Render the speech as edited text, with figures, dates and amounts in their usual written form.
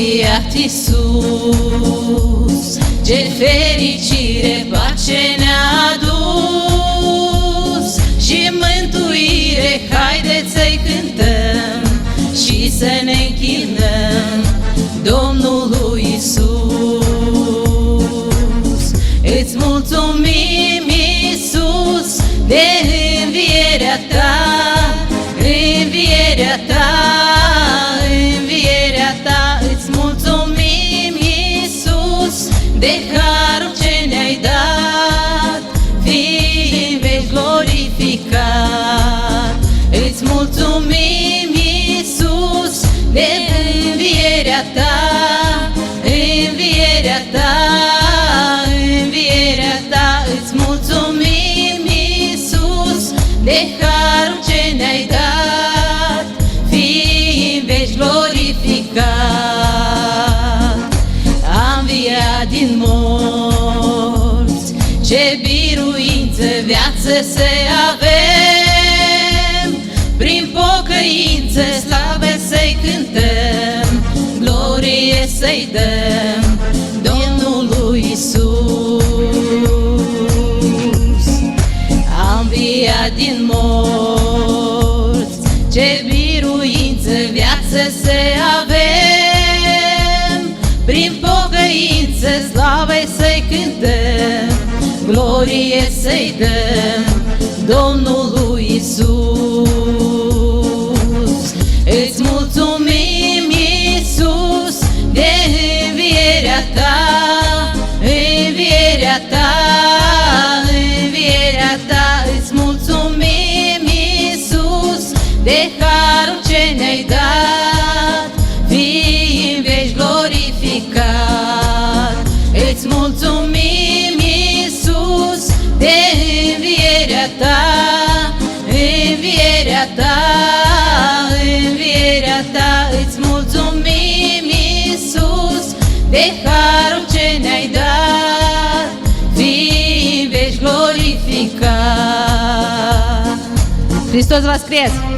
înviat Iisus, ce fericire, pace ne-a adus și mântuire, haideți să-i cântăm și să ne închinăm Domnului Iisus. Îți mulțumim, Iisus, de învierea ta, învierea ta, învierea ta. Îți mulțumim, Iisus, de harul ce ne-ai dat, fii în veci glorificat. Îți mulțumim, Iisus, de învierea ta, învierea ta, învierea ta. Îți mulțumim, Iisus, de harul ce ne-ai dat, fii în veci glorificat. A înviat din morți, ce biruință, viață să avem, prin pocăință, slavă să-i cântăm, glorie să-i dăm Domnului Iisus. A înviat din morți, ce biruință, viață să avem, prin pocăință, slavă să-i cântăm, glorie să-i dăm Domnului Iisus. Îți mulțumim, Iisus, de învierea ta, învierea ta, învierea ta. Îți mulțumim, Iisus, de harul ce ne-ai dat, fii în veci glorificat. Îți mulțumim, Iisus, de învierea ta, învierea ta, învierea ta. Îți mulțumim, Iisus, de harul ce ne-ai dat, fii în veci glorificat. Hristos vă scrie!